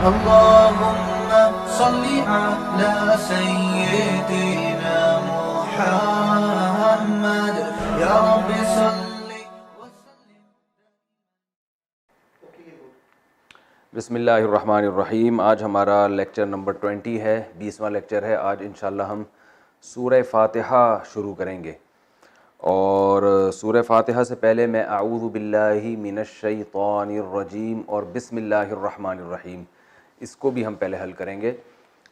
اللهم صل على سيدنا محمد يا رب صل وسلم. بسم اللہ الرحمن الرحیم. آج ہمارا لیکچر نمبر 20 ہے، 20واں لیکچر ہے. آج انشاءاللہ ہم سورہ فاتحہ شروع کریں گے، اور سورہ فاتحہ سے پہلے میں اعوذ باللہ من الشیطان الرجیم اور بسم اللہ الرحمن الرحیم، اس کو بھی ہم پہلے حل کریں گے.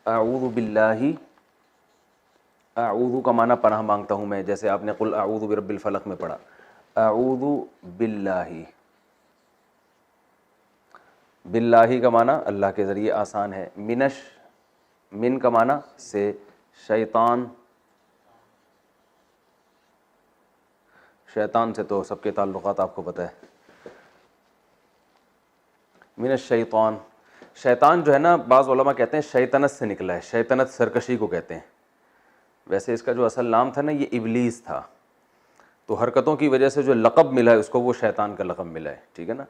اعوذ باللہ، اعوذ کا معنی پناہ مانگتا ہوں میں، جیسے آپ نے قل اعوذ برب الفلق میں پڑھا. اعوذ باللہ، باللہ کا معنی اللہ کے ذریعے آسان ہے. من کا معنی سے، شیطان سے تو سب کے تعلقات آپ کو پتہ ہے. من الشیطان، شیطان جو ہے نا، بعض علماء کہتے ہیں شیطنت سے نکلا ہے. شیطنت سرکشی کو کہتے ہیں. ویسے اس کا جو اصل نام تھا نا، یہ ابلیس تھا، تو حرکتوں کی وجہ سے جو لقب ملا ہے اس کو، وہ شیطان کا لقب ملا ہے. ٹھیک ہے نا،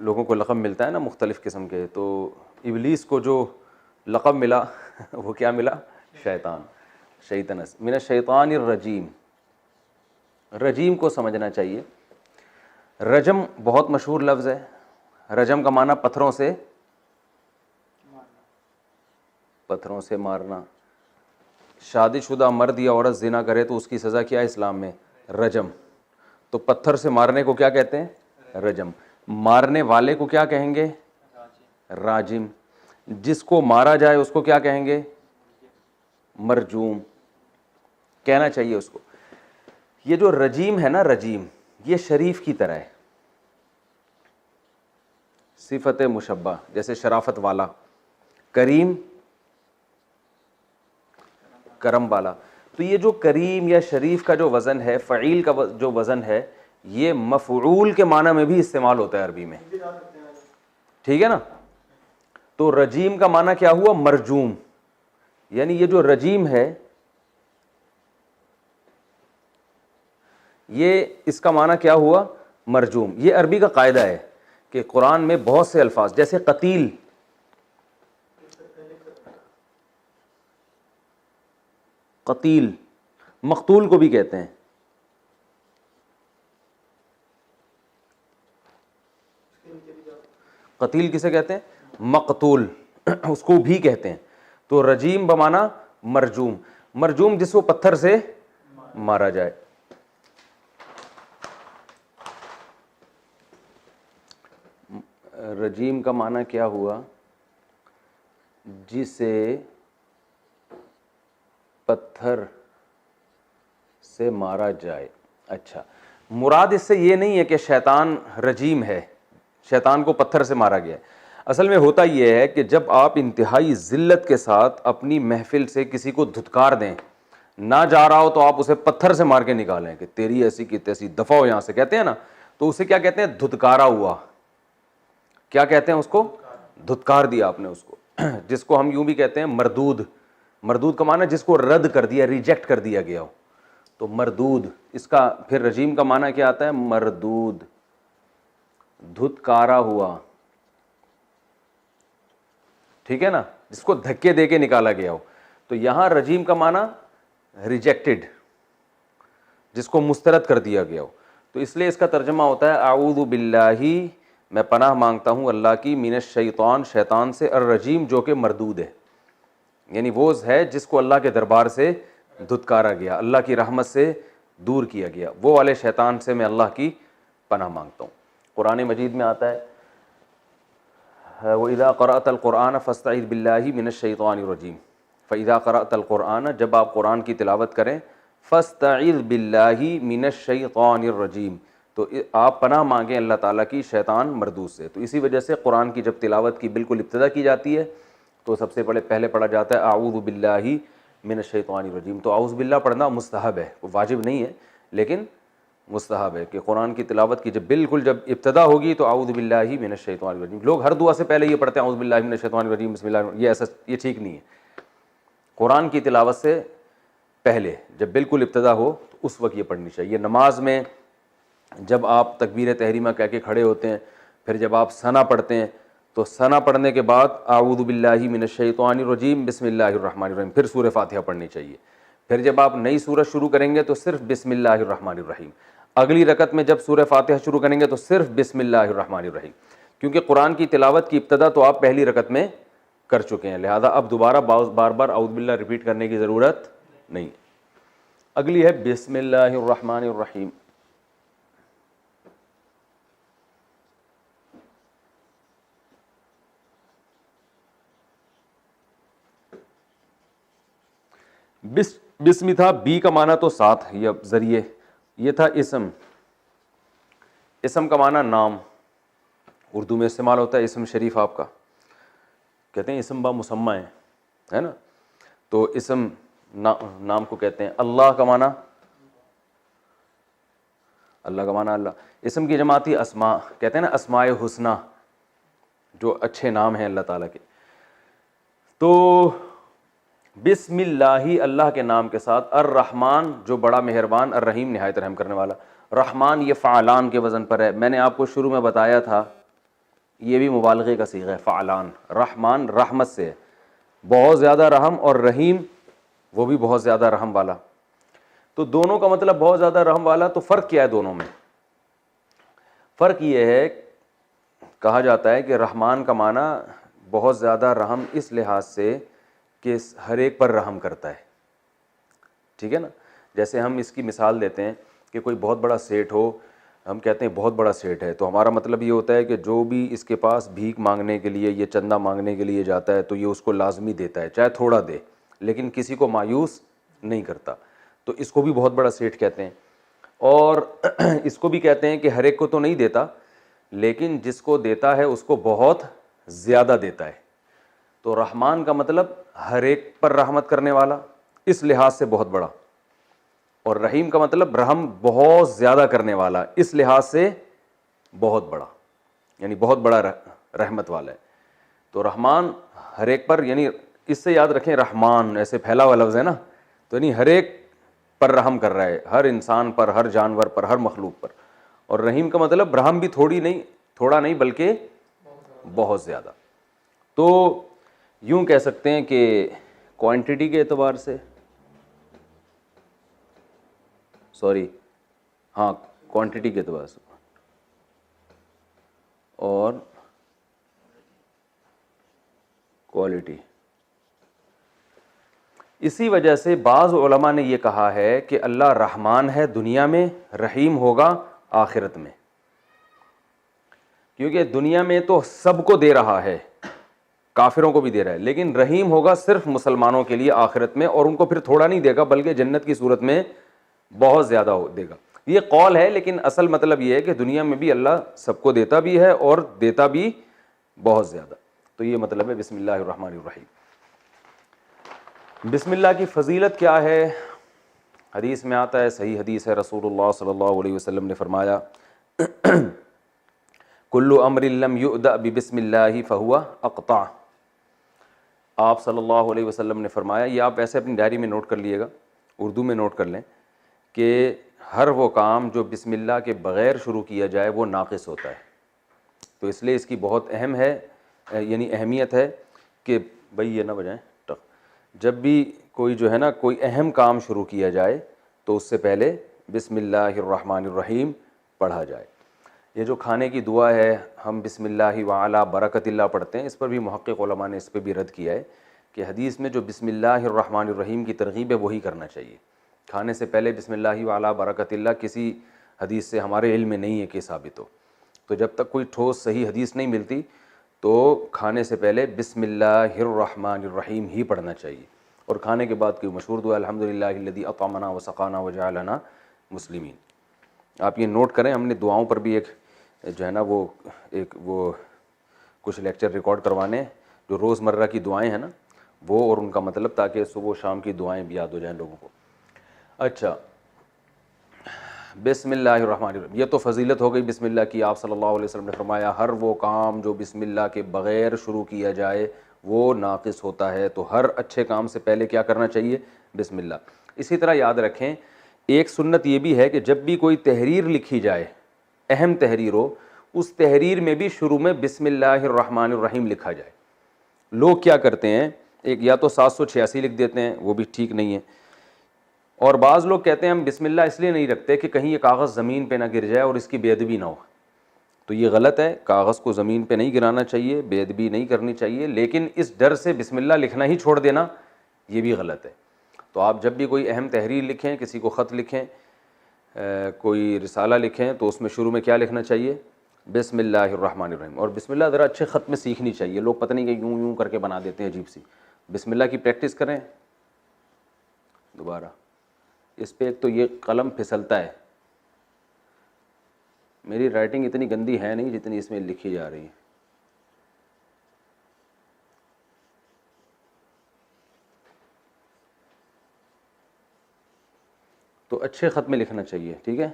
لوگوں کو لقب ملتا ہے نا مختلف قسم کے، تو ابلیس کو جو لقب ملا وہ کیا ملا؟ شیطان، شیطنت. من الشیطان الرجیم، رجیم کو سمجھنا چاہیے. رجم بہت مشہور لفظ ہے. رجم کا معنی پتھروں سے مارنا. شادی شدہ مرد یا عورت زنا کرے تو اس کی سزا کیا ہے اسلام میں؟ رجم. تو پتھر سے مارنے کو کیا کہتے ہیں؟ رجم. مارنے والے کو کیا کہیں گے؟ راجم. جس کو مارا جائے اس کو کیا کہیں گے؟ مرجوم کہنا چاہیے اس کو. یہ جو رجیم ہے نا، رجیم، یہ شریف کی طرح ہے، صفت مشبہ، جیسے شرافت والا. کریم، کرم والا. تو یہ جو کریم یا شریف کا جو وزن ہے، فعیل کا جو وزن ہے، یہ مفعول کے معنی میں بھی استعمال ہوتا ہے عربی میں. ٹھیک ہے نا. تو رجیم کا معنی کیا ہوا؟ مرجوم. یعنی یہ جو رجیم ہے، یہ اس کا معنی کیا ہوا؟ مرجوم. یہ عربی کا قاعدہ ہے کہ قرآن میں بہت سے الفاظ، جیسے قتیل، قتیل مقتول کو بھی کہتے ہیں. قتیل کسے کہتے ہیں؟ مقتول، اس کو بھی کہتے ہیں. تو رجیم بمانا مرجوم. مرجوم جس کو پتھر سے مارا جائے. رجیم کا معنی کیا ہوا؟ جسے پتھر سے مارا جائے. اچھا، مراد اس سے یہ نہیں ہے کہ شیطان رجیم ہے، شیطان کو پتھر سے مارا گیا ہے. اصل میں ہوتا یہ ہے کہ جب آپ انتہائی ذلت کے ساتھ اپنی محفل سے کسی کو دھتکار دیں، نہ جا رہا ہو تو آپ اسے پتھر سے مار کے نکالیں کہ تیری ایسی کی تیسی، دفع ہو یہاں سے، کہتے ہیں نا. تو اسے کیا کہتے ہیں؟ دھتکارا ہوا. کیا کہتے ہیں اس کو؟ دھتکار دیا آپ نے اس کو. جس کو ہم یوں بھی کہتے ہیں مردود. مردود کا معنی جس کو رد کر دیا، ریجیکٹ کر دیا گیا ہو، تو مردود. اس کا پھر رجیم کا معنی کیا آتا ہے؟ مردود، دھتکارا ہوا. ٹھیک ہے نا، جس کو دھکے دے کے نکالا گیا ہو. تو یہاں رجیم کا معنی ریجیکٹڈ، جس کو مسترد کر دیا گیا ہو. تو اس لیے اس کا ترجمہ ہوتا ہے اعوذ باللہ، میں پناہ مانگتا ہوں اللہ کی، من الشیطان، شیطان سے، الرجیم جو کہ مردود ہے، یعنی وہ ہے جس کو اللہ کے دربار سے دھتکارا گیا، اللہ کی رحمت سے دور کیا گیا، وہ والے شیطان سے میں اللہ کی پناہ مانگتا ہوں. قرآن مجید میں آتا ہے وَإِذَا قَرَأْتَ الْقُرْآنَ فَاسْتَعِذْ بِاللَّهِ مِنَ الشَّيْطَانِ الرَّجِيمِ. فَإِذَا قَرَأْتَ الْقُرْآنَ، جب آپ قرآن کی تلاوت کریں، فَاسْتَعِذْ بِاللَّهِ مِنَ الشَّيْطَانِ الرَّجِيمِ، تو آپ پناہ مانگیں اللہ تعالیٰ کی شیطان مردود سے. تو اسی وجہ سے قرآن کی جب تلاوت کی بالکل ابتدا کی جاتی ہے تو سب سے پہلے پڑھا جاتا ہے اعوذ باللہ من الشیطان الرجیم. تو اعوذ باللہ پڑھنا مستحب ہے، وہ واجب نہیں ہے، لیکن مستحب ہے کہ قرآن کی تلاوت کی جب ابتدا ہوگی تو اعوذ باللہ من الشیطان الرجیم. لوگ ہر دعا سے پہلے یہ پڑھتے ہیں اعوذ باللہ من الشیطان الرجیم بسم اللہ، یہ ٹھیک نہیں ہے. قرآن کی تلاوت سے پہلے جب بالکل ابتدا ہو تو اس وقت یہ پڑھنی چاہیے. نماز میں جب آپ تکبیر تحریمہ کہہ کے کھڑے ہوتے ہیں، پھر جب آپ ثنا پڑھتے ہیں تو ثنا پڑھنے کے بعد اعوذ باللہ من الشیطان الرجیم بسم اللہ الرحمن الرحیم، پھر سورہ فاتحہ پڑھنی چاہیے۔ پھر جب آپ نئی سورت شروع کریں گے تو صرف بسم اللہ الرحمن الرحیم، اگلی رکعت میں جب سورہ فاتحہ شروع کریں گے تو صرف بسم اللہ الرحمن الرحیم، کیونکہ قرآن کی تلاوت کی ابتدا تو آپ پہلی رکعت میں کر چکے ہیں، لہذا اب دوبارہ بار بار اعوذ باللہ ریپیٹ کرنے کی ضرورت نہیں۔ اگلی ہے بسم اللہ الرحمن الرحیم۔ بسم تھا، بی کا معنی تو ساتھ یا ذریعے، یہ تھا اسم، اسم کا معنی نام، اردو میں استعمال ہوتا ہے اسم شریف آپ کا، کہتے ہیں اسم با مسمى ہے نا، تو اسم نام کو کہتے ہیں۔ اللہ کا معنی، اللہ کا معنی اللہ، اسم کی جمع تھی اسماء، کہتے ہیں نا اسماء حسنہ، جو اچھے نام ہیں اللہ تعالیٰ کے۔ تو بسم اللہ، اللہ کے نام کے ساتھ، الرحمن جو بڑا مہربان، الرحیم نہایت رحم کرنے والا۔ رحمان یہ فعلان کے وزن پر ہے، میں نے آپ کو شروع میں بتایا تھا یہ بھی مبالغے کا صیغہ ہے، فعلان۔ رحمان رحمت سے ہے، بہت زیادہ رحم، اور رحیم وہ بھی بہت زیادہ رحم والا، تو دونوں کا مطلب بہت زیادہ رحم والا۔ تو فرق کیا ہے دونوں میں؟ فرق یہ ہے، کہا جاتا ہے کہ رحمان کا معنی بہت زیادہ رحم اس لحاظ سے کہ ہر ایک پر رحم کرتا ہے، ٹھیک ہے نا۔ جیسے ہم اس کی مثال دیتے ہیں کہ کوئی بہت بڑا سیٹ ہو، ہم کہتے ہیں بہت بڑا سیٹ ہے، تو ہمارا مطلب یہ ہوتا ہے کہ جو بھی اس کے پاس بھیک مانگنے کے لیے یا چندہ مانگنے کے لیے جاتا ہے تو یہ اس کو لازمی دیتا ہے، چاہے تھوڑا دے، لیکن کسی کو مایوس نہیں کرتا، تو اس کو بھی بہت بڑا سیٹ کہتے ہیں۔ اور اس کو بھی کہتے ہیں کہ ہر ایک کو تو نہیں دیتا، لیکن جس کو دیتا ہے اس کو بہت زیادہ دیتا ہے۔ تو رحمان کا مطلب ہر ایک پر رحمت کرنے والا، اس لحاظ سے بہت بڑا، اور رحیم کا مطلب رحم بہت زیادہ کرنے والا، اس لحاظ سے بہت بڑا، یعنی بہت بڑا رحمت والا ہے۔ تو رحمان ہر ایک پر، یعنی اس سے یاد رکھیں رحمان ایسے پھیلا ہوا لفظ ہے نا، تو یعنی ہر ایک پر رحم کر رہا ہے، ہر انسان پر، ہر جانور پر، ہر مخلوق پر۔ اور رحیم کا مطلب رحم بھی تھوڑا نہیں بلکہ بہت زیادہ۔ تو یوں کہہ سکتے ہیں کہ کوانٹٹی کے اعتبار سے، کوانٹٹی کے اعتبار سے اور کوالٹی، اسی وجہ سے بعض علماء نے یہ کہا ہے کہ اللہ رحمان ہے دنیا میں، رحیم ہوگا آخرت میں، کیونکہ دنیا میں تو سب کو دے رہا ہے، کافروں کو بھی دے رہا ہے، لیکن رحیم ہوگا صرف مسلمانوں کے لیے آخرت میں، اور ان کو پھر تھوڑا نہیں دے گا بلکہ جنت کی صورت میں بہت زیادہ دے گا۔ یہ قول ہے، لیکن اصل مطلب یہ ہے کہ دنیا میں بھی اللہ سب کو دیتا بھی ہے اور دیتا بھی بہت زیادہ۔ تو یہ مطلب ہے بسم اللہ الرحمن الرحیم۔ بسم اللہ کی فضیلت کیا ہے؟ حدیث میں آتا ہے، صحیح حدیث ہے، رسول اللہ صلی اللہ علیہ وسلم نے فرمایا کل امر لم یؤدأ ببسم اللہ فہو اقطع۔ آپ صلی اللہ علیہ وسلم نے فرمایا، یہ آپ ایسے اپنی ڈائری میں نوٹ کر لیے گا، اردو میں نوٹ کر لیں، کہ ہر وہ کام جو بسم اللہ کے بغیر شروع کیا جائے وہ ناقص ہوتا ہے۔ تو اس لیے اس کی بہت اہم ہے، یعنی اہمیت ہے کہ بھئی یہ نہ بجائیں، جب بھی کوئی جو ہے نا کوئی اہم کام شروع کیا جائے تو اس سے پہلے بسم اللہ الرحمن الرحیم پڑھا جائے۔ یہ جو کھانے کی دعا ہے، ہم بسم اللہ وعلی برکت اللہ پڑھتے ہیں، اس پر بھی محقق علماء نے اس پہ بھی رد کیا ہے کہ حدیث میں جو بسم اللہ الرحمن الرحیم کی ترغیب ہے وہی کرنا چاہیے۔ کھانے سے پہلے بسم اللہ وعلی برکت اللہ کسی حدیث سے ہمارے علم میں نہیں ہے کہ ثابت ہو، تو جب تک کوئی ٹھوس صحیح حدیث نہیں ملتی تو کھانے سے پہلے بسم اللہ الرحمن الرحیم ہی پڑھنا چاہیے، اور کھانے کے بعد کی مشہور دعا الحمدللہ الذی اطعمنا وسقانا وجعلنا مسلمین۔ آپ یہ نوٹ کریں، ہم نے دعاؤں پر بھی ایک جو ہے نا وہ کچھ لیکچر ریکارڈ کروانے، جو روز مرہ کی دعائیں ہیں نا وہ، اور ان کا مطلب، تاکہ صبح و شام کی دعائیں بھی یاد ہو جائیں لوگوں کو۔ اچھا، بسم اللہ الرحمن الرحیم، یہ تو فضیلت ہو گئی بسم اللہ کی۔ آپ صلی اللہ علیہ وسلم نے فرمایا ہر وہ کام جو بسم اللہ کے بغیر شروع کیا جائے وہ ناقص ہوتا ہے، تو ہر اچھے کام سے پہلے کیا کرنا چاہیے؟ بسم اللہ۔ اسی طرح یاد رکھیں، ایک سنت یہ بھی ہے کہ جب بھی کوئی تحریر لکھی جائے، اہم تحریر ہو، اس تحریر میں بھی شروع میں بسم اللہ الرحمن الرحیم لکھا جائے. لوگ کیا کرتے ہیں, ایک یا تو 786 لکھ دیتے ہیں, وہ بھی ٹھیک نہیں ہے, اور بعض لوگ کہتے ہیں ہم بسم اللہ اس لیے نہیں رکھتے کہ کہیں یہ کاغذ زمین پہ نہ گر جائے اور اس کی بے ادبی نہ ہو. تو یہ غلط ہے, کاغذ کو زمین پہ نہیں گرانا چاہیے, بے ادبی نہیں کرنی چاہیے, لیکن اس ڈر سے بسم اللہ لکھنا ہی چھوڑ دینا یہ بھی غلط ہے. تو آپ جب بھی کوئی اہم تحریر لکھیں, کسی کو خط لکھیں, کوئی رسالہ لکھیں, تو اس میں شروع میں کیا لکھنا چاہیے, بسم اللہ الرحمن الرحیم. اور بسم اللہ ذرا اچھے خط میں سیکھنی چاہیے, لوگ پتہ نہیں کہ یوں یوں کر کے بنا دیتے ہیں عجیب سی. بسم اللہ کی پریکٹس کریں. دوبارہ اس پہ ایک تو یہ قلم پھسلتا ہے, میری رائٹنگ اتنی گندی ہے نہیں جتنی اس میں لکھی جا رہی ہے. تو اچھے خط میں لکھنا چاہیے, ٹھیک ہے.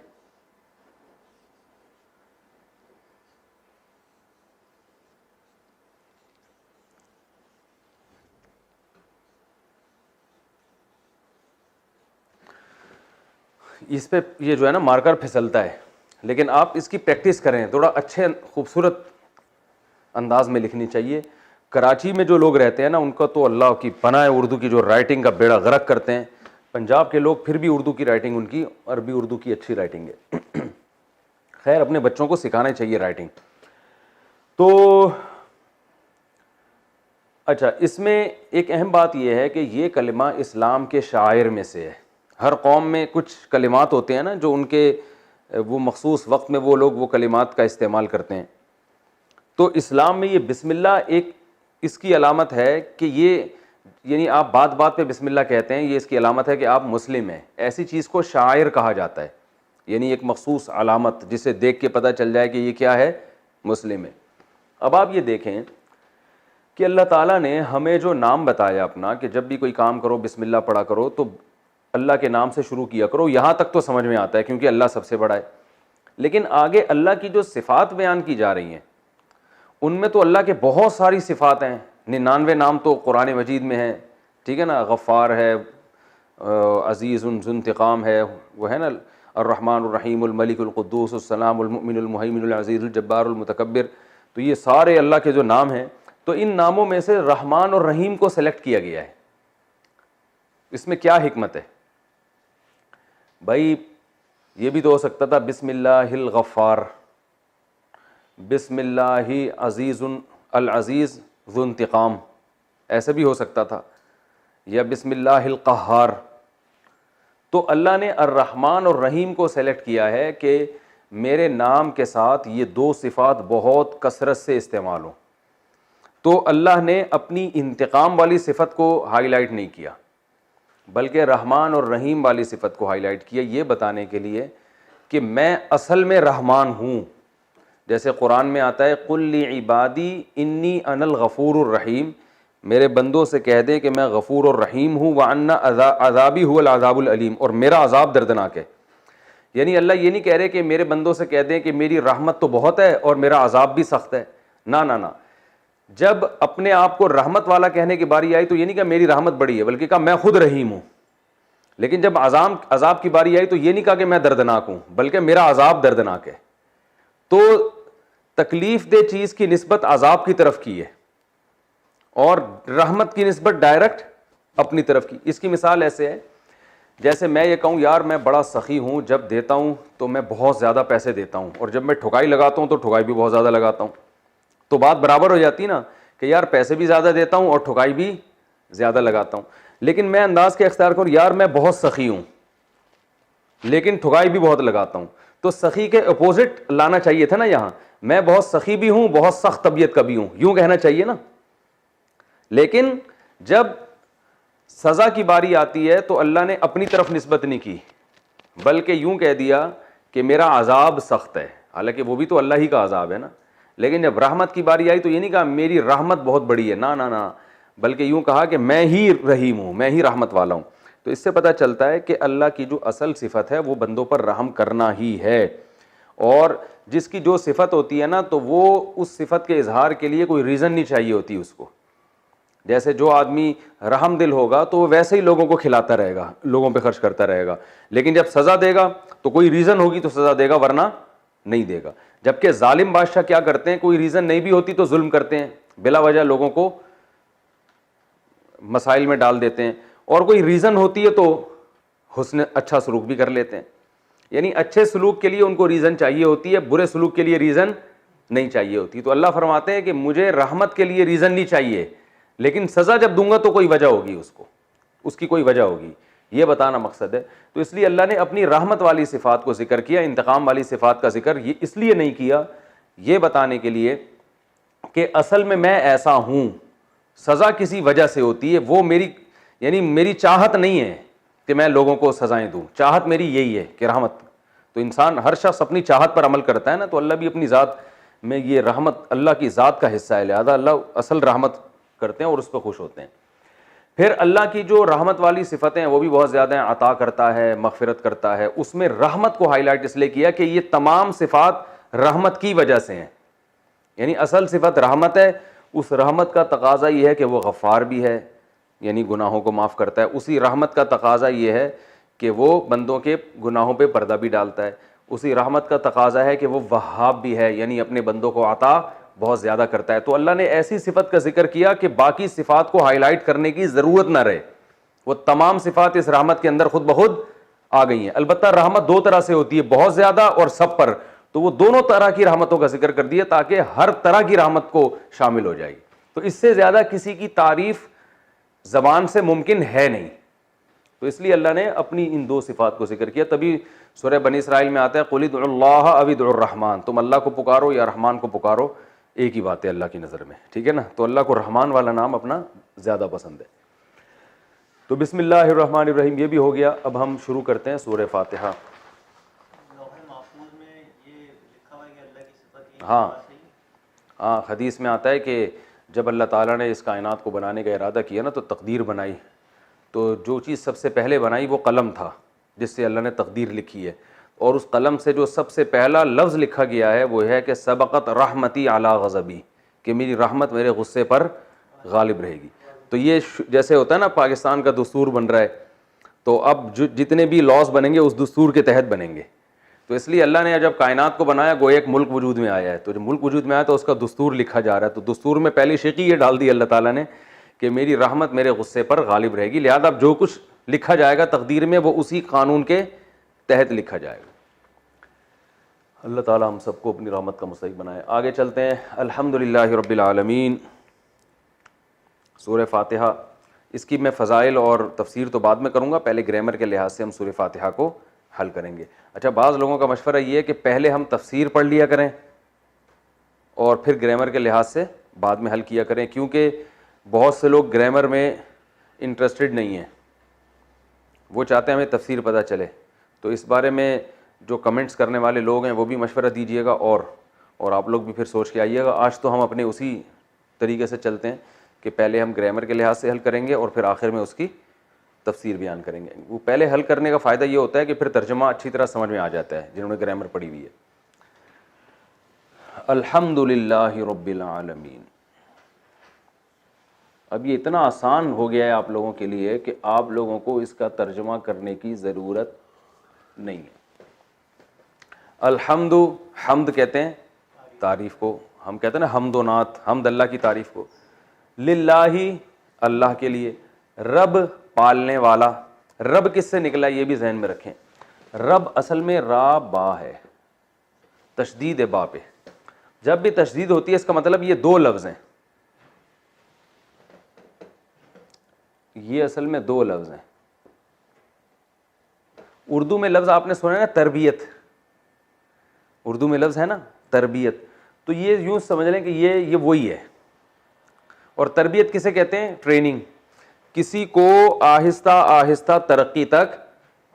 اس پہ یہ جو ہے نا مارکر پھسلتا ہے, لیکن آپ اس کی پریکٹس کریں, تھوڑا اچھے خوبصورت انداز میں لکھنی چاہیے. کراچی میں جو لوگ رہتے ہیں نا, ان کا تو اللہ کی پناہ ہے, اردو کی جو رائٹنگ کا بیڑا غرق کرتے ہیں. پنجاب کے لوگ پھر بھی اردو کی رائٹنگ, ان کی عربی اردو کی اچھی رائٹنگ ہے. خیر اپنے بچوں کو سکھانا چاہیے رائٹنگ. تو اچھا, اس میں ایک اہم بات یہ ہے کہ یہ کلمہ اسلام کے شعائر میں سے ہے. ہر قوم میں کچھ کلمات ہوتے ہیں نا جو ان کے وہ مخصوص وقت میں وہ لوگ وہ کلمات کا استعمال کرتے ہیں. تو اسلام میں یہ بسم اللہ ایک اس کی علامت ہے کہ یہ, یعنی آپ بات بات پہ بسم اللہ کہتے ہیں, یہ اس کی علامت ہے کہ آپ مسلم ہیں. ایسی چیز کو شاعر کہا جاتا ہے, یعنی ایک مخصوص علامت جسے دیکھ کے پتہ چل جائے کہ یہ کیا ہے, مسلم ہے. اب آپ یہ دیکھیں کہ اللہ تعالیٰ نے ہمیں جو نام بتایا اپنا کہ جب بھی کوئی کام کرو بسم اللہ پڑھا کرو, تو اللہ کے نام سے شروع کیا کرو. یہاں تک تو سمجھ میں آتا ہے کیونکہ اللہ سب سے بڑا ہے. لیکن آگے اللہ کی جو صفات بیان کی جا رہی ہیں ان میں تو اللہ کے بہت ساری صفات ہیں. 99 نام تو قرآن مجید میں ہیں, ٹھیک ہے نا. غفار ہے, عزیز ذو انتقام ہے, وہ ہے نا الرحمن الرحیم الملک القدوس السلام المؤمن المہیمن العزیز الجبار المتکبر. تو یہ سارے اللہ کے جو نام ہیں, تو ان ناموں میں سے رحمان اور رحیم کو سلیکٹ کیا گیا ہے. اس میں کیا حکمت ہے بھائی؟ یہ بھی تو ہو سکتا تھا بسم اللہ الغفار, بسم اللہ عزیز العزیز ذو انتقام, ایسا بھی ہو سکتا تھا, یا بسم اللہ القہار. تو اللہ نے الرحمن اور رحیم کو سلیکٹ کیا ہے کہ میرے نام کے ساتھ یہ دو صفات بہت کثرت سے استعمال ہوں. تو اللہ نے اپنی انتقام والی صفت کو ہائی لائٹ نہیں کیا, بلکہ رحمان اور رحیم والی صفت کو ہائی لائٹ کیا, یہ بتانے کے لیے کہ میں اصل میں رحمان ہوں. جیسے قرآن میں آتا ہے قل لعبادی انی انا الغفور الرحیم, میرے بندوں سے کہہ دیں کہ میں غفور اور رحیم ہوں, وان عذابی هو العذاب العلیم, اور میرا عذاب دردناک ہے. یعنی اللہ یہ نہیں کہہ رہے کہ میرے بندوں سے کہہ دیں کہ میری رحمت تو بہت ہے اور میرا عذاب بھی سخت ہے. نہ نہ نہ, جب اپنے آپ کو رحمت والا کہنے کی باری آئی تو یہ نہیں کہا میری رحمت بڑی ہے, بلکہ کہا میں خود رحیم ہوں. لیکن جب عذاب کی باری آئی تو یہ نہیں کہا کہ میں دردناک ہوں, بلکہ میرا عذاب دردناک ہے. تو تکلیف دہ چیز کی نسبت عذاب کی طرف کی ہے اور رحمت کی نسبت ڈائریکٹ اپنی طرف کی. اس کی مثال ایسے ہے جیسے میں یہ کہوں یار میں بڑا سخی ہوں, جب دیتا ہوں تو میں بہت زیادہ پیسے دیتا ہوں, اور جب میں ٹھکائی لگاتا ہوں تو ٹھکائی بھی بہت زیادہ لگاتا ہوں. تو بات برابر ہو جاتی نا کہ یار پیسے بھی زیادہ دیتا ہوں اور ٹھکائی بھی زیادہ لگاتا ہوں. لیکن میں انداز کے اختیار کروں یار میں بہت سخی ہوں لیکن ٹھکائی بھی بہت لگاتا ہوں, تو سخی کے اپوزٹ لانا چاہیے تھا نا یہاں, میں بہت سخی بھی ہوں بہت سخت طبیعت کا بھی ہوں, یوں کہنا چاہیے نا. لیکن جب سزا کی باری آتی ہے تو اللہ نے اپنی طرف نسبت نہیں کی, بلکہ یوں کہہ دیا کہ میرا عذاب سخت ہے, حالانکہ وہ بھی تو اللہ ہی کا عذاب ہے نا. لیکن جب رحمت کی باری آئی تو یہ نہیں کہا میری رحمت بہت بڑی ہے, نہ نہ نہ, بلکہ یوں کہا کہ میں ہی رحیم ہوں, میں ہی رحمت والا ہوں. تو اس سے پتہ چلتا ہے کہ اللہ کی جو اصل صفت ہے وہ بندوں پر رحم کرنا ہی ہے, اور جس کی جو صفت ہوتی ہے نا تو وہ اس صفت کے اظہار کے لیے کوئی ریزن نہیں چاہیے ہوتی اس کو. جیسے جو آدمی رحم دل ہوگا تو وہ ویسے ہی لوگوں کو کھلاتا رہے گا, لوگوں پہ خرچ کرتا رہے گا, لیکن جب سزا دے گا تو کوئی ریزن ہوگی تو سزا دے گا, ورنہ نہیں دے گا. جبکہ ظالم بادشاہ کیا کرتے ہیں, کوئی ریزن نہیں بھی ہوتی تو ظلم کرتے ہیں, بلا وجہ لوگوں کو مسائل میں ڈال دیتے ہیں, اور کوئی ریزن ہوتی ہے تو حسن اچھا سلوک بھی کر لیتے ہیں. یعنی اچھے سلوک کے لیے ان کو ریزن چاہیے ہوتی ہے, برے سلوک کے لیے ریزن نہیں چاہیے ہوتی. تو اللہ فرماتے ہیں کہ مجھے رحمت کے لیے ریزن نہیں چاہیے, لیکن سزا جب دوں گا تو کوئی وجہ ہوگی, اس کی کوئی وجہ ہوگی, یہ بتانا مقصد ہے. تو اس لیے اللہ نے اپنی رحمت والی صفات کو ذکر کیا, انتقام والی صفات کا ذکر یہ اس لیے نہیں کیا, یہ بتانے کے لیے کہ اصل میں ایسا ہوں, سزا کسی وجہ سے ہوتی ہے, وہ میری چاہت نہیں ہے کہ میں لوگوں کو سزائیں دوں, چاہت میری یہی ہے کہ رحمت. تو انسان ہر شخص اپنی چاہت پر عمل کرتا ہے نا, تو اللہ بھی اپنی ذات میں یہ رحمت اللہ کی ذات کا حصہ ہے, لہذا اللہ اصل رحمت کرتے ہیں اور اس پہ خوش ہوتے ہیں. پھر اللہ کی جو رحمت والی صفتیں ہیں وہ بھی بہت زیادہ ہیں, عطا کرتا ہے, مغفرت کرتا ہے. اس میں رحمت کو ہائی لائٹ اس لیے کیا کہ یہ تمام صفات رحمت کی وجہ سے ہیں, یعنی اصل صفت رحمت ہے. اس رحمت کا تقاضا یہ ہے کہ وہ غفار بھی ہے, یعنی گناہوں کو معاف کرتا ہے. اسی رحمت کا تقاضا یہ ہے کہ وہ بندوں کے گناہوں پہ پردہ بھی ڈالتا ہے. اسی رحمت کا تقاضا ہے کہ وہ وہاب بھی ہے, یعنی اپنے بندوں کو عطا بہت زیادہ کرتا ہے. تو اللہ نے ایسی صفت کا ذکر کیا کہ باقی صفات کو ہائی لائٹ کرنے کی ضرورت نہ رہے, وہ تمام صفات اس رحمت کے اندر خود بخود آ گئی ہیں. البتہ رحمت دو طرح سے ہوتی ہے, بہت زیادہ اور سب پر, تو وہ دونوں طرح کی رحمتوں کا ذکر کر دیا تاکہ ہر طرح کی رحمت کو شامل ہو جائے. تو اس سے زیادہ کسی کی تعریف زبان سے ممکن ہے نہیں, تو اس لیے اللہ نے اپنی ان دو صفات کو ذکر کیا. تبھی سورہ بنی اسرائیل میں آتا ہے قل ادعوا اللہ او ادعوا الرحمن, تم اللہ کو پکارو یا رحمان کو پکارو, ایک ہی بات ہے اللہ کی نظر میں, ٹھیک ہے نا. تو اللہ کو رحمان والا نام اپنا زیادہ پسند ہے. تو بسم اللہ الرحمن الرحیم یہ بھی ہو گیا. اب ہم شروع کرتے ہیں سورہ فاتحہ. ہاں حدیث میں آتا ہے کہ جب اللہ تعالیٰ نے اس کائنات کو بنانے کا ارادہ کیا نا, تو تقدیر بنائی, تو جو چیز سب سے پہلے بنائی وہ قلم تھا جس سے اللہ نے تقدیر لکھی ہے. اور اس قلم سے جو سب سے پہلا لفظ لکھا گیا ہے وہ ہے کہ سبقت رحمتی علی غضبی, کہ میری رحمت میرے غصے پر غالب رہے گی. تو یہ جیسے ہوتا ہے نا پاکستان کا دستور بن رہا ہے, تو اب جتنے بھی لاز بنیں گے اس دستور کے تحت بنیں گے. تو اس لیے اللہ نے جب کائنات کو بنایا گو ایک ملک وجود میں آیا ہے, تو جب ملک وجود میں آیا تو اس کا دستور لکھا جا رہا ہے. تو دستور میں پہلی شیخی یہ ڈال دی اللہ تعالیٰ نے کہ میری رحمت میرے غصے پر غالب رہے گی, لہذا اب جو کچھ لکھا جائے گا تقدیر میں وہ اسی قانون کے تحت لکھا جائے گا. اللہ تعالیٰ ہم سب کو اپنی رحمت کا مستحق بنائے. آگے چلتے ہیں. الحمدللہ رب العالمین. سورہ فاتحہ, اس کی میں فضائل اور تفسیر تو بعد میں کروں گا, پہلے گرامر کے لحاظ سے ہم سورہ فاتحہ کو حل کریں گے. اچھا, بعض لوگوں کا مشورہ یہ ہے کہ پہلے ہم تفسیر پڑھ لیا کریں اور پھر گرامر کے لحاظ سے بعد میں حل کیا کریں, کیونکہ بہت سے لوگ گرامر میں انٹرسٹڈ نہیں ہیں, وہ چاہتے ہیں ہمیں تفسیر پتہ چلے. تو اس بارے میں جو کمنٹس کرنے والے لوگ ہیں وہ بھی مشورہ دیجیے گا, اور آپ لوگ بھی پھر سوچ کے آئیے گا. آج تو ہم اپنے اسی طریقے سے چلتے ہیں کہ پہلے ہم گرامر کے لحاظ سے حل کریں گے اور پھر آخر میں اس کی تفسیر بیان کریں گے. وہ پہلے حل کرنے کا فائدہ یہ ہوتا ہے کہ پھر ترجمہ اچھی طرح سمجھ میں آ جاتا ہے جنہوں نے گرامر پڑھی ہوئی ہے. الحمدللہ رب العالمین. اب یہ اتنا آسان ہو گیا ہے آپ لوگوں کے لیے کہ آپ لوگوں کو اس کا ترجمہ کرنے کی ضرورت نہیں ہے. الحمد, حمد کہتے ہیں تعریف کو, ہم کہتے ہیں نا حمد و نعت, حمد اللہ کی تعریف کو. للہ, اللہ کے لیے. رب, پالنے والا. رب کس سے نکلا یہ بھی ذہن میں رکھیں. رب اصل میں را با ہے, تشدید با پہ. جب بھی تشدید ہوتی ہے اس کا مطلب یہ دو لفظ ہیں, یہ اصل میں دو لفظ ہیں. اردو میں لفظ آپ نے سنا ہے نا تربیت, اردو میں لفظ ہے نا تربیت, تو یہ یوں سمجھ لیں کہ یہ وہی ہے. اور تربیت کسے کہتے ہیں؟ ٹریننگ, کسی کو آہستہ آہستہ ترقی تک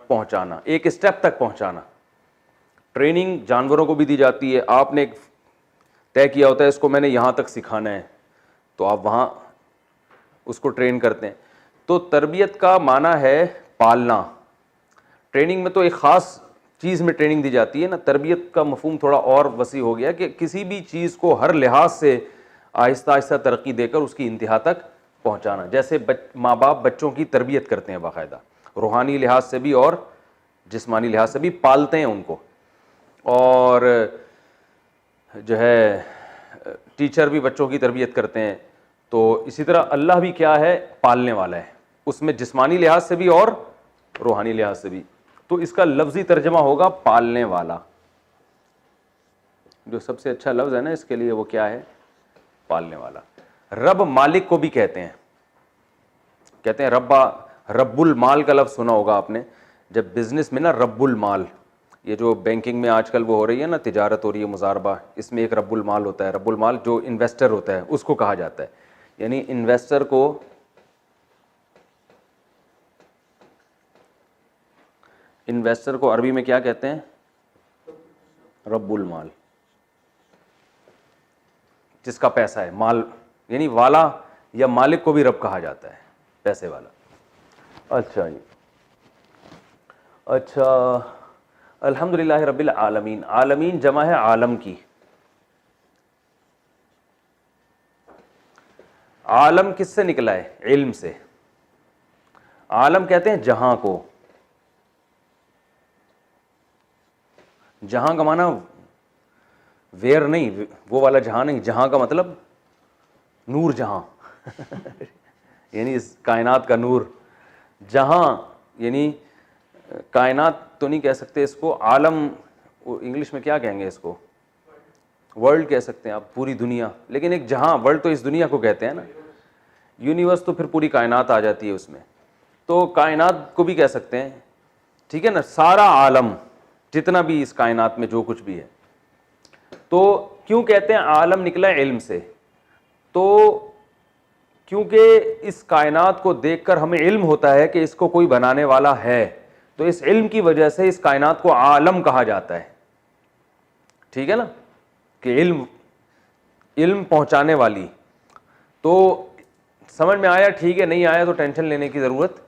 پہنچانا, ایک اسٹیپ تک پہنچانا. ٹریننگ جانوروں کو بھی دی جاتی ہے, آپ نے طے کیا ہوتا ہے اس کو میں نے یہاں تک سکھانا ہے, تو آپ وہاں اس کو ٹرین کرتے ہیں. تو تربیت کا معنی ہے پالنا. ٹریننگ میں تو ایک خاص چیز میں ٹریننگ دی جاتی ہے نا, تربیت کا مفہوم تھوڑا اور وسیع ہو گیا کہ کسی بھی چیز کو ہر لحاظ سے آہستہ آہستہ ترقی دے کر اس کی انتہا تک پہنچانا. جیسے ماں باپ بچوں کی تربیت کرتے ہیں باقاعدہ, روحانی لحاظ سے بھی اور جسمانی لحاظ سے بھی پالتے ہیں ان کو. اور جو ہے ٹیچر بھی بچوں کی تربیت کرتے ہیں، تو اسی طرح اللہ بھی کیا ہے؟ پالنے والا ہے، اس میں جسمانی لحاظ سے بھی اور روحانی لحاظ سے بھی. تو اس کا لفظی ترجمہ ہوگا پالنے والا. جو سب سے اچھا لفظ ہے نا اس کے لیے وہ کیا ہے؟ پالنے والا. رب مالک کو بھی کہتے ہیں رب المال کا لفظ سنا ہوگا آپ نے. جب بزنس میں نا رب المال، یہ جو بینکنگ میں آج کل وہ ہو رہی ہے نا، تجارت ہو رہی ہے، مضاربہ، اس میں ایک رب المال ہوتا ہے. رب المال جو انویسٹر ہوتا ہے اس کو کہا جاتا ہے. یعنی انویسٹر کو عربی میں کیا کہتے ہیں؟ رب المال. جس کا پیسہ ہے، مال یعنی والا یا مالک کو بھی رب کہا جاتا ہے، پیسے والا. اچھا جی، اچھا. الحمدللہ رب العالمین. عالمین جمع ہے عالم کی. عالم کس سے نکلا ہے؟ علم سے. عالم کہتے ہیں جہاں کو. جہاں کا معنی ویئر نہیں، وہ والا جہاں نہیں، جہاں کا مطلب نور جہاں یعنی اس کائنات کا نور. جہاں یعنی کائنات تو نہیں کہہ سکتے اس کو، عالم انگلش میں کیا کہیں گے اس کو؟ ورلڈ کہہ سکتے ہیں آپ، پوری دنیا. لیکن ایک جہاں، ورلڈ تو اس دنیا کو کہتے ہیں نا، یونیورس تو پھر پوری کائنات آ جاتی ہے اس میں. تو کائنات کو بھی کہہ سکتے ہیں، ٹھیک ہے نا. سارا عالم جتنا بھی اس کائنات میں جو کچھ بھی ہے. تو کیوں کہتے ہیں عالم نکلا ہے علم سے؟ تو کیونکہ اس کائنات کو دیکھ کر ہمیں علم ہوتا ہے کہ اس کو کوئی بنانے والا ہے، تو اس علم کی وجہ سے اس کائنات کو عالم کہا جاتا ہے. ٹھیک ہے نا، کہ علم پہنچانے والی. تو سمجھ میں آیا؟ ٹھیک ہے، نہیں آیا تو ٹینشن لینے کی ضرورت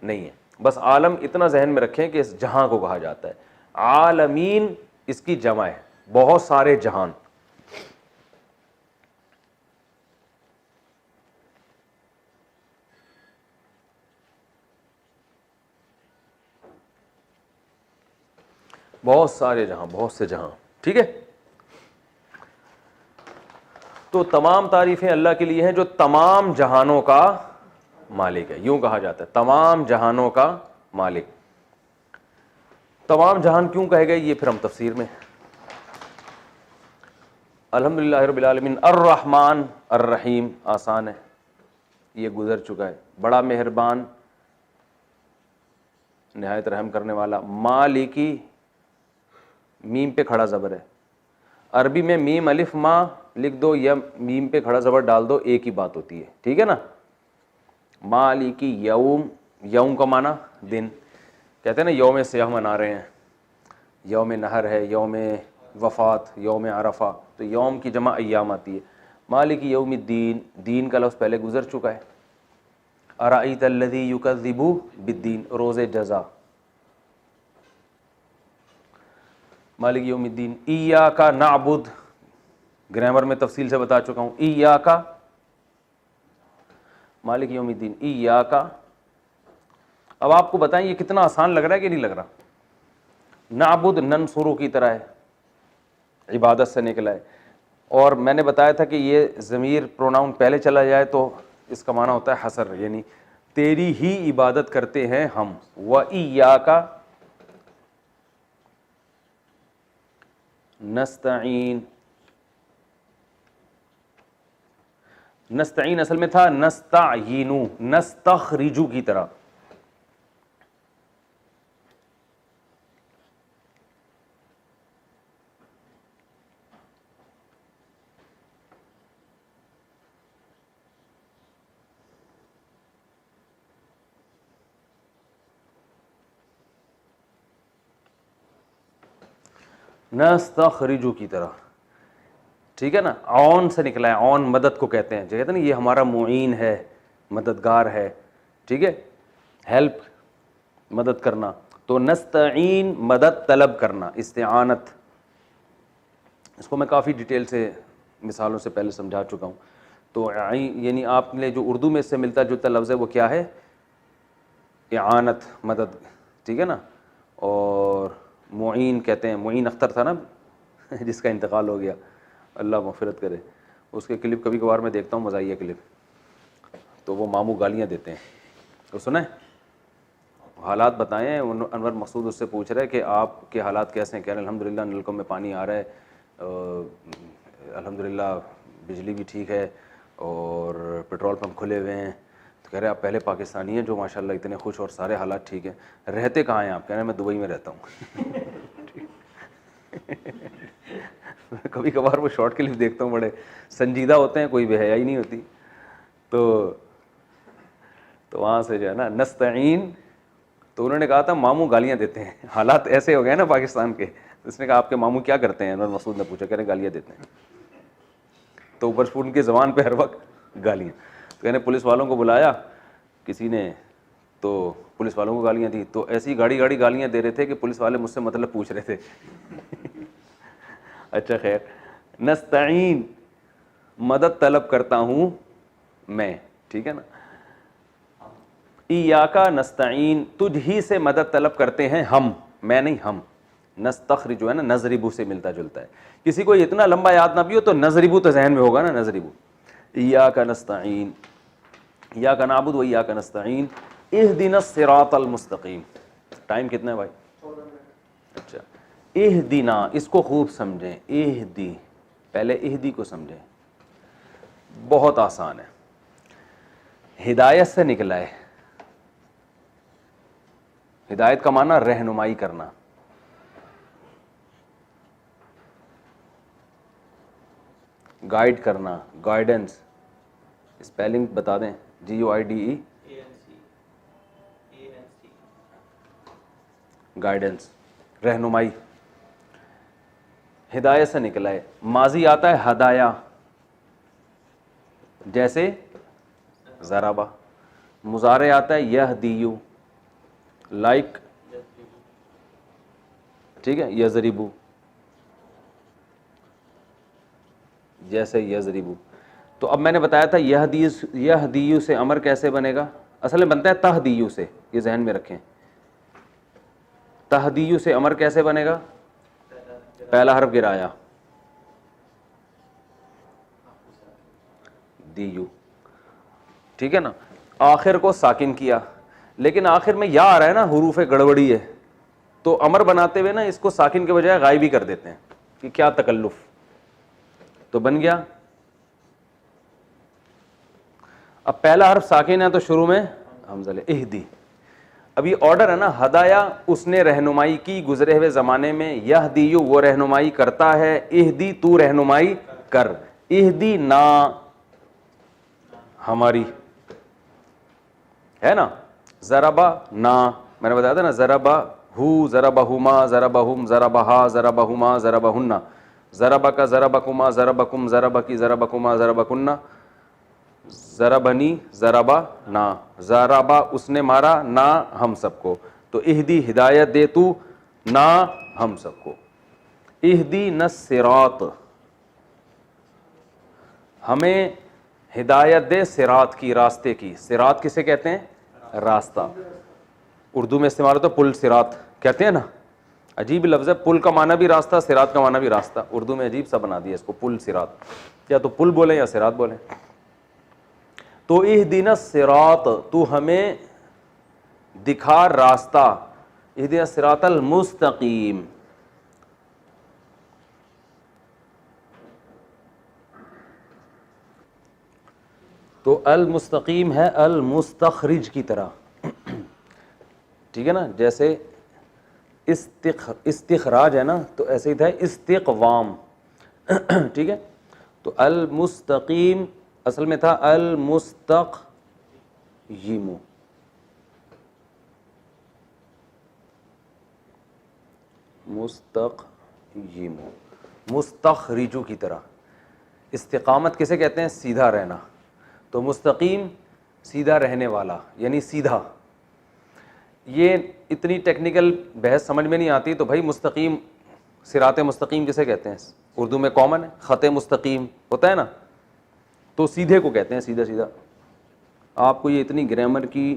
نہیں ہے. بس عالم اتنا ذہن میں رکھیں کہ اس جہاں کو کہا جاتا ہے. عالمین اس کی جمع ہے، بہت سارے جہان. بہت سارے جہاں، بہت سے جہاں. ٹھیک ہے. تو تمام تعریفیں اللہ کے لیے ہیں جو تمام جہانوں کا مالک ہے. یوں کہا جاتا ہے تمام جہانوں کا مالک. تمام جہان کیوں کہے گئے یہ پھر ہم تفسیر میں. الحمدللہ رب العالمین. الرحمن الرحیم آسان ہے، یہ گزر چکا ہے. بڑا مہربان، نہایت رحم کرنے والا. مالکی، میم پہ کھڑا زبر ہے. عربی میں میم الف ما لکھ دو یا میم پہ کھڑا زبر ڈال دو، ایک ہی بات ہوتی ہے. ٹھیک ہے نا. مالکی یوم، یوم کا معنی دن. کہتے ہیں نا یوم سیاہ منا رہے ہیں، یوم نہر ہے، یوم وفات، یوم عرفہ. تو یوم کی جمع ایام آتی ہے. مالک یوم الدین، دین کا لفظ پہلے گزر چکا ہے. ارأیت الذی یکذب بالدین، روز جزا. مالک یوم الدین. ایاک نعبد، گرامر میں تفصیل سے بتا چکا ہوں. ایاک، مالک یوم الدین. ایاک. اب آپ کو بتائیں یہ کتنا آسان لگ رہا ہے کہ نہیں لگ رہا؟ نعبد ننصرو کی طرح ہے، عبادت سے نکلا ہے. اور میں نے بتایا تھا کہ یہ ضمیر پروناؤن پہلے چلا جائے تو اس کا معنی ہوتا ہے حصر، یعنی تیری ہی عبادت کرتے ہیں ہم. وَإِيَّاكَ نستعین. نستعین اصل میں تھا نستعینو، نستخرجو کی طرح. نستخرجو کی طرح. ٹھیک ہے نا. عون سے نکلا ہے، عون مدد کو کہتے ہیں. جو کہتے ہیں نا یہ ہمارا معین ہے، مددگار ہے. ٹھیک ہے، ہیلپ، مدد کرنا. تو نستعین مدد طلب کرنا، استعانت. اس کو میں کافی ڈیٹیل سے مثالوں سے پہلے سمجھا چکا ہوں. تو یعنی آپ نے جو اردو میں اس سے ملتا جلتا لفظ ہے وہ کیا ہے؟ اعانت، مدد. ٹھیک ہے نا. اور معین کہتے ہیں، معین اختر تھا نا جس کا انتقال ہو گیا. اللہ مغفرت کرے. اس کے کلپ کبھی کبھار میں دیکھتا ہوں, مزاحیہ کلپ, تو وہ ماموں گالیاں دیتے ہیں. تو سنیں حالات بتائیں. انور مسعود اس سے پوچھ رہے کہ آپ کے حالات کیسے ہیں. کہہ رہے ہیں الحمدللہ نلکوں میں پانی آ رہا ہے, الحمدللہ بجلی بھی ٹھیک ہے, اور پیٹرول پمپ کھلے ہوئے ہیں. تو کہہ رہے ہیں آپ پہلے پاکستانی ہیں جو ماشاءاللہ اتنے خوش اور سارے حالات ٹھیک ہیں. رہتے کہاں ہیں آپ؟ کہہ رہے ہیں میں دبئی میں رہتا ہوں. کبھی کبھار وہ شارٹ کلپ دیکھتا ہوں, بڑے سنجیدہ ہوتے ہیں, کوئی بے حیائی نہیں ہوتی. تو وہاں سے جو ہے نا نستعین, تو انہوں نے کہا تھا ماموں گالیاں دیتے ہیں. حالات ایسے ہو گئے نا پاکستان کے. اس نے کہا آپ کے ماموں کیا کرتے ہیں؟ انور مسعود نے پوچھا. کہہ رہے گالیاں دیتے ہیں. تو اوپر سے ان کی زبان پہ ہر وقت گالیاں. تو کہنے پولیس والوں کو بلایا کسی نے, تو پولیس والوں کو گالیاں دی. تو ایسی گاڑی گالیاں دے رہے تھے کہ پولیس والے مجھ سے مطلب پوچھ رہے تھے. اچھا خیر, نستعین مدد طلب کرتا ہوں میں, ٹھیک ہے نا. ایاکا نستعین تجھ ہی سے مدد طلب کرتے ہیں ہم, میں نہیں ہم. نستخرج جو ہے نا نضربو سے ملتا جلتا ہے. کسی کو اتنا لمبا یاد نہ بھی ہو تو نضربو تو ذہن میں ہوگا نا, نضربو. ایاکا نستعین, ایاکا نعبد و ایاکا نستعین اہدنا الصراط المستقیم. ٹائم کتنا ہے بھائی؟ اچھا, اہدنا اس کو خوب سمجھیں. اہدی, پہلے اہدی کو سمجھیں, بہت آسان ہے. ہدایت سے نکلا ہے. ہدایت کا معنی رہنمائی کرنا. گائیڈ کرنا, گائیڈنس. اسپیلنگ بتا دیں, GUIDE, گائیڈنس, رہنمائی. ہدایت سے نکلا ہے. ماضی آتا ہے ہدایا, جیسے ضربا. مضارع آتا ہے یہدیو, لائک, ٹھیک ہے, یضربو, جیسے یضربو. تو اب میں نے بتایا تھا یہدیو سے امر کیسے بنے گا. اصل میں بنتا ہے تہدیو سے, یہ ذہن میں رکھیں. تہدیو سے امر کیسے بنے گا؟ پہلا حرف گرایا, دیو, ٹھیک ہے نا. آخر کو ساکن کیا, لیکن آخر میں یا آ رہا ہے نا, حروف گڑبڑی ہے, تو امر بناتے ہوئے نا اس کو ساکن کے بجائے غائب ہی کر دیتے ہیں کہ کیا تکلف. تو بن گیا. اب پہلا حرف ساکن ہے تو شروع میں حمزہ لے, اہدی. اب یہ آرڈر ہے نا, ہدایا اس نے رہنمائی کی گزرے ہوئے زمانے میں, یہدیو وہ رہنمائی کرتا ہے, اہدی تو رہنمائی کر, اہدی نا ہماری ہے نا. ضربا نا, میں نے بتایا تھا نا, ضربا ہو, ضربہما, ضربہم, ضربہا, ضربہما, ضربہن. ضربک, ضربکما, ضربکم, ضربکی, ضربکما, ضربکن. ضربنی, ضربا نا, ضربا اس نے مارا, نا ہم سب کو. تو اہدی ہدایت دے تو, نا ہم سب کو. اہدینا الصراط ہمیں ہدایت دے صراط کی, راستے کی. صراط کسے کہتے ہیں؟ راستہ. اردو میں استعمال ہوتا ہے پل, صراط کہتے ہیں نا. عجیب لفظ ہے, پل کا معنی بھی راستہ, صراط کا معنی بھی راستہ. اردو میں عجیب سا بنا دیا اس کو, پل صراط. یا تو پل بولیں یا صراط بولیں. تو اہدنا الصراط تو ہمیں دکھا راستہ, اہدنا الصراط المستقیم. تو المستقیم ہے المستخرج کی طرح, ٹھیک ہے نا. جیسے استخراج ہے نا, تو ایسے ہی تھا استقوام, ٹھیک ہے. تو المستقیم اصل میں تھا المستقیم, مستقیم, مستخرجو کی طرح. استقامت کسے کہتے ہیں؟ سیدھا رہنا. تو مستقیم سیدھا رہنے والا, یعنی سیدھا. یہ اتنی ٹیکنیکل بحث سمجھ میں نہیں آتی, تو بھائی مستقیم, صراط مستقیم کسے کہتے ہیں؟ اردو میں کامن ہے, خط مستقیم ہوتا ہے نا, تو سیدھے کو کہتے ہیں, سیدھا سیدھا. آپ کو یہ اتنی گرامر کی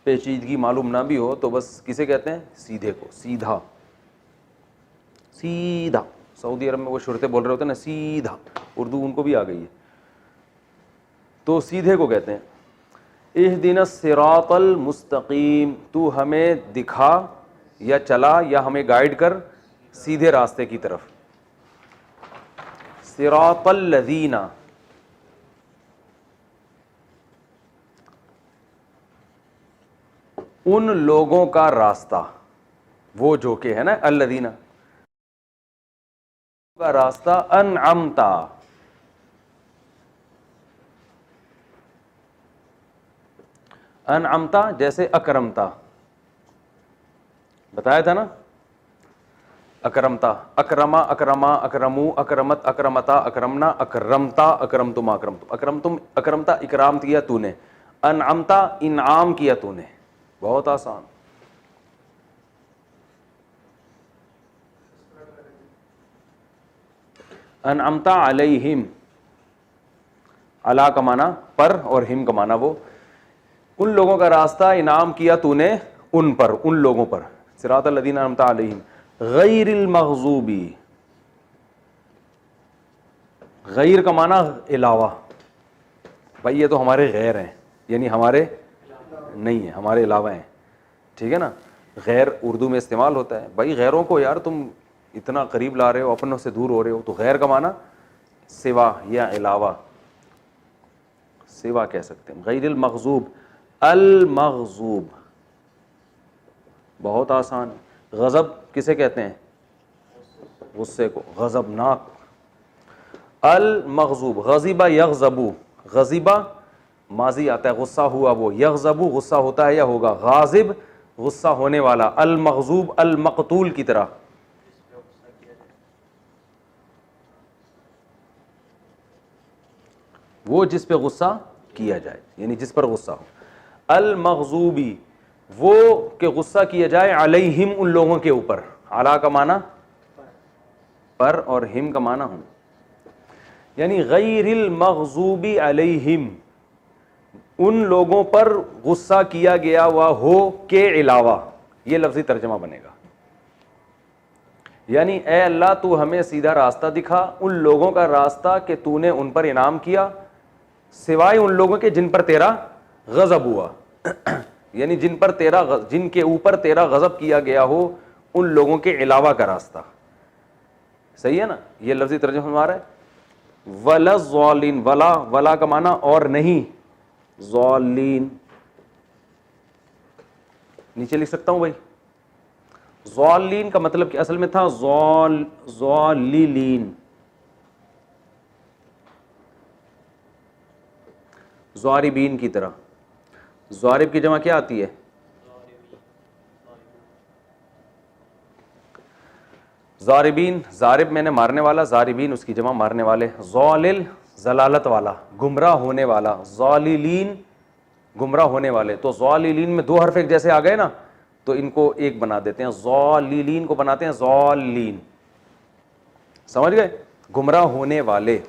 پیچیدگی معلوم نہ بھی ہو تو بس کسے کہتے ہیں؟ سیدھے کو, سیدھا, سیدھا. سعودی عرب میں وہ شرطے بول رہے ہوتے ہیں نا سیدھا, اردو ان کو بھی آ گئی ہے, تو سیدھے کو کہتے ہیں اہدنا الصراط المستقیم, تو ہمیں دکھا یا چلا یا ہمیں گائیڈ کر سیدھے راستے کی طرف. صراط الذین, ان لوگوں کا راستہ, وہ جو کہ ہے نا الذین کا راستہ, انعمتا, انعمتا جیسے اکرمتا, بتایا تھا نا, اکرمتا, اکرما, اکرما, اکرمو, اکرمت, اکرمتا, اکرمنا, اکرمتا, اکرمتم, اکرمتم, اکرمتم, اکرمتا اکرام کیا تو نے, انعمتا انعام کیا تو نے. بہت آسان. انعمتا علیہم, علا کا معنی پر اور ہم کا معنی وہ, ان لوگوں کا راستہ انعام کیا تو نے ان پر, ان لوگوں پر. صراط الذین انعمت علیہم غیر المغضوبی, غیر کا معنی علاوہ, بھائی یہ تو ہمارے غیر ہیں, یعنی ہمارے نہیں ہیں, ہمارے علاوہ ہیں, ٹھیک ہے نا. غیر اردو میں استعمال ہوتا ہے, بھائی غیروں کو یار تم اتنا قریب لا رہے ہو, اپنوں سے دور ہو رہے ہو, تو غیر کا معنی سوا یا علاوہ, سوا کہہ سکتے ہیں. غیر المغضوب, المغضوب بہت آسان. غضب کسے کہتے ہیں؟ غصے کو, غضبناک. المغضوب, غضب یغضب, غضب ماضی آتا ہے, غصہ ہوا وہ, یغضب غصہ ہوتا ہے یا ہوگا, غاضب غصہ ہونے والا, المغضوب المقتول کی طرح. وہ جس پہ غصہ کیا جائے, یعنی جس پر غصہ ہو. المغضوبی, وہ کہ غصہ کیا جائے, علیہم ان لوگوں کے اوپر, علی کا معنی پر اور ہم کا معنی ہوں, یعنی غیر المغضوبی علیہم, ان لوگوں پر غصہ کیا گیا ہوا ہو کے علاوہ. یہ لفظی ترجمہ بنے گا, یعنی اے اللہ تو ہمیں سیدھا راستہ دکھا, ان لوگوں کا راستہ کہ تو نے ان پر انعام کیا, سوائے ان لوگوں کے جن پر تیرا غضب ہوا, یعنی جن کے اوپر تیرا غضب کیا گیا ہو, ان لوگوں کے علاوہ کا راستہ. صحیح ہے نا, یہ لفظی ترجمہ ہمارا ہے. ولا الضالین, ولا, ولا کا معنی اور نہیں, ضالین نیچے لکھ سکتا ہوں بھائی. ضالین کا مطلب کہ اصل میں تھا ضاللین, ضاربین کی طرح. ضارب کی جمع کیا آتی ہے؟ ضاربین, ضارب میں نے مارنے والا, ضاربین اس کی جمع مارنے والے. ضالل ضلالت والا, گمراہ ہونے والا, ضاللین گمراہ ہونے والے. تو ضاللین میں دو حرف ایک جیسے آ گئے نا, تو ان کو ایک بنا دیتے ہیں, ضاللین کو بناتے ہیں ضالین. سمجھ گئے؟ گمراہ ہونے والے.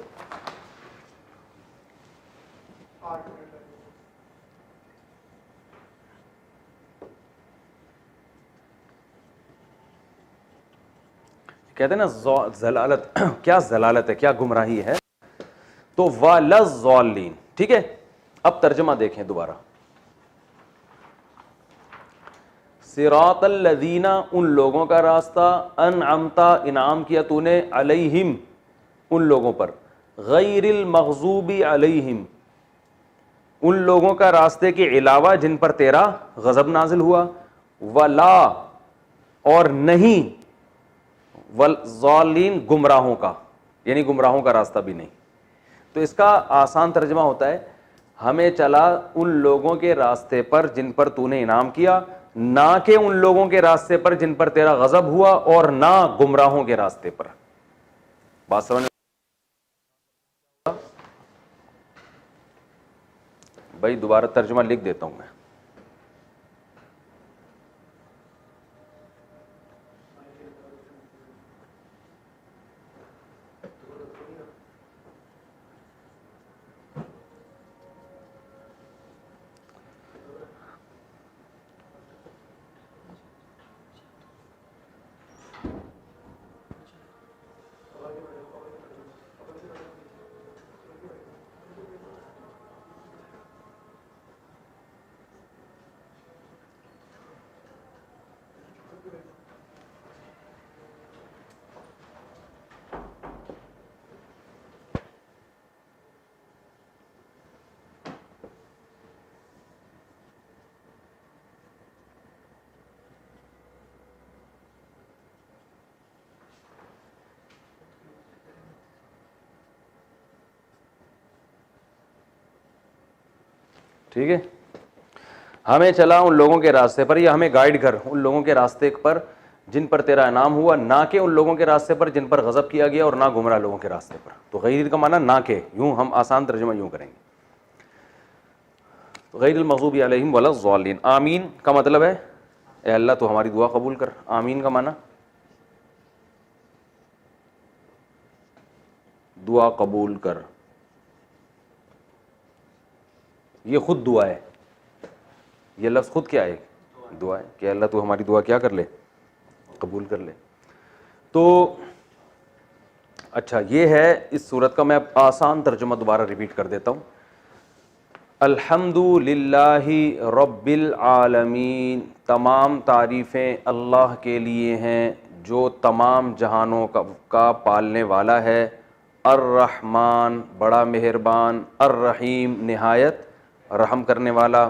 کہتے ہیں نا ضلالت, کیا ضلالت ہے, کیا گمراہی ہے, تو وَلَضَّالِّينَ. ٹھیک ہے, اب ترجمہ دیکھیں دوبارہ. صراط الذین, ان لوگوں کا راستہ, انعمتا انعام کیا تو نے, علیہم ان لوگوں پر, غیر المغضوب علیہم ان لوگوں کا راستے کے علاوہ جن پر تیرا غضب نازل ہوا, ولا اور نہیں, والضالین گمراہوں کا, یعنی گمراہوں کا راستہ بھی نہیں. تو اس کا آسان ترجمہ ہوتا ہے, ہمیں چلا ان لوگوں کے راستے پر جن پر تو نے انعام کیا, نہ کہ ان لوگوں کے راستے پر جن پر تیرا غضب ہوا, اور نہ گمراہوں کے راستے پر. بات سمجھ بھائی, دوبارہ ترجمہ لکھ دیتا ہوں میں. ٹھیک ہے. ہمیں چلا ان لوگوں کے راستے پر، یا ہمیں گائیڈ کر ان لوگوں کے راستے پر جن پر تیرا انعام ہوا، نہ کہ ان لوگوں کے راستے پر جن پر غضب کیا گیا، اور نہ گمراہ لوگوں کے راستے پر. تو غیر کا معنی نہ کہ، یوں ہم آسان ترجمہ یوں کریں گے، غیر المغضوب علیہم ولا الضالین. آمین کا مطلب ہے اے اللہ تو ہماری دعا قبول کر. آمین کا معنی دعا قبول کر، یہ خود دعا ہے، یہ لفظ خود کیا ہے؟ دعا ہے کہ اللہ تو ہماری دعا کیا کر لے، قبول کر لے. تو اچھا یہ ہے اس صورت کا. میں آسان ترجمہ دوبارہ ریپیٹ کر دیتا ہوں. الحمد للہ رب العالمین، تمام تعریفیں اللہ کے لیے ہیں جو تمام جہانوں کا پالنے والا ہے. الرحمن، بڑا مہربان. الرحیم، نہایت رحم کرنے والا.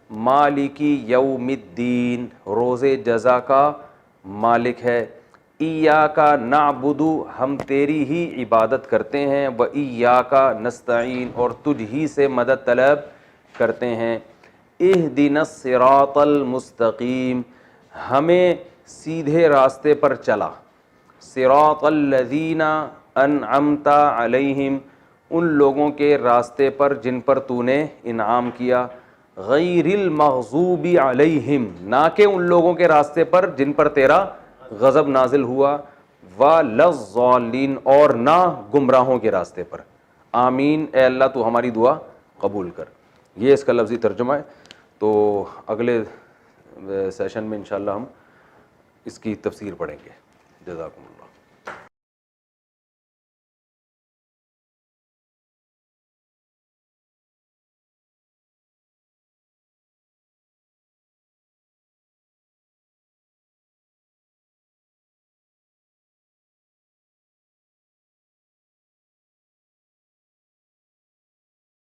مالکی یوم الدین، روز جزا کا مالک ہے. ایاک نعبد، ہم تیری ہی عبادت کرتے ہیں. و ایاک نستعین، اور تجھ ہی سے مدد طلب کرتے ہیں. اہدنا الصراط المستقیم، ہمیں سیدھے راستے پر چلا. صراط الذین انعمت علیہم، ان لوگوں کے راستے پر جن پر تو نے انعام کیا. غیر المغضوب علیہم، نہ کہ ان لوگوں کے راستے پر جن پر تیرا غضب نازل ہوا. ولا الضالین، اور نہ گمراہوں کے راستے پر. آمین، اے اللہ تو ہماری دعا قبول کر. یہ اس کا لفظی ترجمہ ہے. تو اگلے سیشن میں انشاءاللہ ہم اس کی تفسیر پڑھیں گے. جزاکم اللہ.